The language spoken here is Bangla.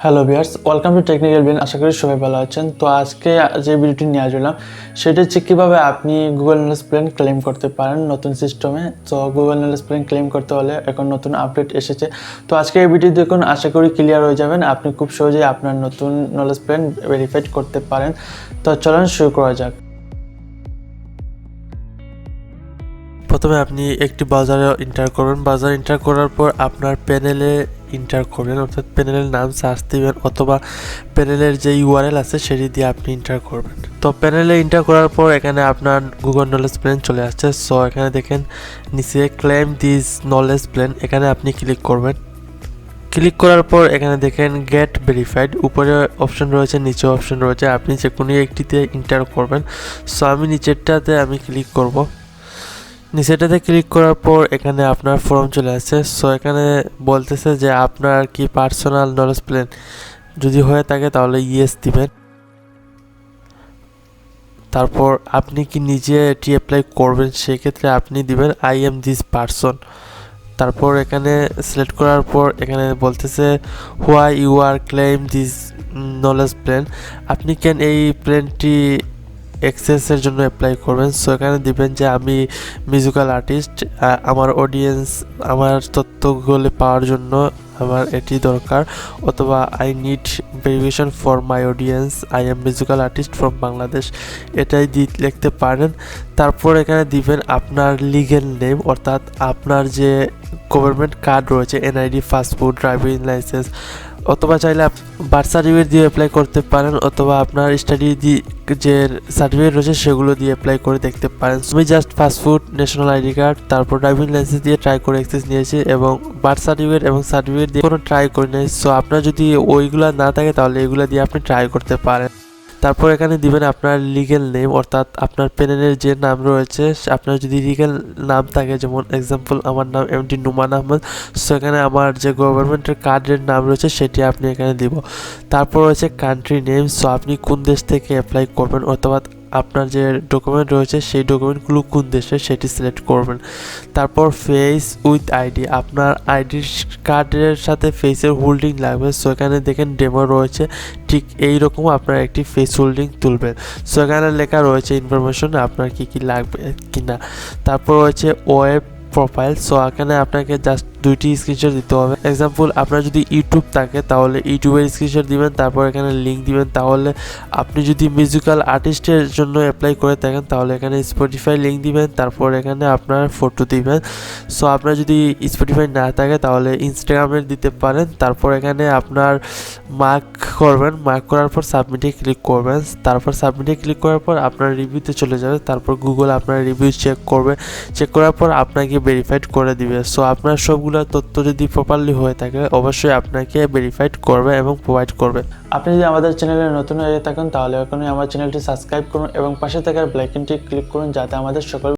Hello viewers, welcome to technical bin. আশা করি সবাই ভালো আছেন। তো আজকে যে ভিডিওটি নিয়ে আসলাম সেটা হচ্ছে কীভাবে আপনি গুগল নলেজ প্ল্যান ক্লেম করতে পারেন নতুন সিস্টেমে। তো গুগল নলেজ প্ল্যান ক্লেম করতে হলে এখন নতুন আপডেট এসেছে। তো আজকে এই ভিডিও দেখুন, আশা করি ক্লিয়ার হয়ে যাবেন। আপনি খুব সহজেই আপনার নতুন নলেজ প্ল্যান ভেরিফাইড করতে পারেন। তো চলুন শুরু করা যাক। প্রথমে আপনি একটি ব্রাউজারে এন্টার করবেন। ব্রাউজার এন্টার করার পর আপনার প্যানেলে এন্টার করবেন, অর্থাৎ প্যানেলের নাম সার্চ দিবেন অথবা প্যানেলের যে ইউআরএল আছে সেটি দিয়ে আপনি এন্টার করবেন। তো প্যানেলে এন্টার করার পর এখানে আপনার গুগল নলেজ প্ল্যান চলে আসছে। সো এখানে দেখেন নিচে ক্লেম দিস নলেজ প্ল্যান, এখানে আপনি ক্লিক করবেন। ক্লিক করার পর এখানে দেখেন গেট ভেরিফাইড, উপরে অপশন রয়েছে, নিচে অপশন রয়েছে, আপনি যে কোনো একটিতে এন্টার করবেন। সো আমি নিচেরটাতে ক্লিক করব। নিচেটাতে ক্লিক করার পর এখানে আপনার ফর্ম চলে আসছে। সো এখানে বলতেছে যে আপনার কি পার্সোনাল নলেজ প্ল্যান, যদি হয়ে থাকে তাহলে ইয়েস দিবেন। তারপর আপনি কি নিজে এটি অ্যাপ্লাই করবেন সেক্ষেত্রে আপনি দিবেন আই এম দিস পারসন। তারপর এখানে সিলেক্ট করার পর এখানে বলতেছে why you are claim this knowledge plan, আপনি কেন এই প্ল্যানটি অ্যাক্সেসের জন্য অ্যাপ্লাই করবেন। সো এখানে দিবেন যে আমি মিউজিক্যাল আর্টিস্ট, আমার অডিয়েন্স আমার তথ্যগুলো পাওয়ার জন্য আমার এটি দরকার, অথবা I need verification for my audience, I am musical artist from Bangladesh, এটাই লিখতে পারেন। তারপর এখানে দিবেন আপনার লিগ্যাল নেম, অর্থাৎ আপনার যে গভর্নমেন্ট কার্ড রয়েছে, এনআইডি, পাসপোর্ট, ড্রাইভিং লাইসেন্স, অথবা চাইলে বার্থ সার্টিফিকেট দিয়ে অ্যাপ্লাই করতে পারেন, অথবা আপনার স্টাডি যে সার্টিফিকেট রয়েছে সেগুলো দিয়ে অ্যাপ্লাই করে দেখতে পারেন। আমি just passport, national ID card, তারপর ড্রাইভিং লাইসেন্স দিয়ে ট্রাই করে অ্যাক্সেস নিয়েছি এবং বার্থ সার্টিফিকেট এবং সার্টিফিকেট দিয়ে কোনো ট্রাই করে নিয়েছি। সো আপনার যদি ওইগুলো না থাকে তাহলে এগুলো দিয়ে আপনি ট্রাই করতে পারেন। তারপর এখানে দিবেন আপনার লিগ্যাল নেম, অর্থাৎ আপনার প্যানেলের যে নাম রয়েছে, আপনার যদি লিগ্যাল নাম থাকে, যেমন এক্সাম্পল আমার নাম এমডি নুমান আহমদ, সো এখানে আমার যে গভর্নমেন্টের কার্ডের নাম রয়েছে সেটি আপনি এখানে দিব। তারপর রয়েছে কান্ট্রি নেম, সো আপনি কোন দেশ থেকে অ্যাপ্লাই করবেন, অথবা আপনার যে ডকুমেন্ট রয়েছে সেই ডকুমেন্টগুলো কোন দেশে সেটি সিলেক্ট করবেন। তারপর ফেস উইথ আইডি, আপনার আইডি কার্ডের সাথে ফেসের হোল্ডিং লাগবে। সো এখানে দেখেন ডেমো রয়েছে, ঠিক এইরকম আপনার একটি ফেস হোল্ডিং তুলবেন। সো এখানে লেখা রয়েছে ইনফরমেশন আপনার কি কি লাগবে কিনা। তারপর রয়েছে ওয়েব প্রোফাইল, সো এখানে আপনাকে জাস্ট দুইটি স্ক্রিনশট দিতে হবে। এক্সাম্পল আপনার যদি ইউটিউব থাকে তাহলে ইউটিউবের স্ক্রিনশট দিবেন, তারপর এখানে লিঙ্ক দিবেন। তাহলে আপনি যদি মিউজিক্যাল আর্টিস্টের জন্য অ্যাপ্লাই করে থাকেন তাহলে এখানে স্পটিফাই লিঙ্ক দিবেন, তারপর এখানে আপনার ফটো দিবেন। সো আপনার যদি স্পটিফাই না থাকে তাহলে ইনস্টাগ্রামের দিতে পারেন। তারপর এখানে আপনার মার্ক করবেন, মার্ক করার পর সাবমিটে ক্লিক করবেন। তারপর সাবমিটে ক্লিক করার পর আপনার রিভিউতে চলে যাবে। তারপর গুগল আপনার রিভিউ চেক করবে, চেক করার পর আপনাকে ভেরিফাইড করে দিবে। সো আপনার সবগুলো তথ্য যদি প্রপারলি হয়ে থাকে অবশ্যই আপনাকে ভেরিফাইড করবে এবং প্রোভাইড করবে। আপনি যদি আমাদের চ্যানেলে নতুন হয়ে থাকেন তাহলে এখনই আমার চ্যানেলটি সাবস্ক্রাইব করুন এবং পাশে থাকার বেল আইকনটি ক্লিক করুন যাতে আমাদের সকল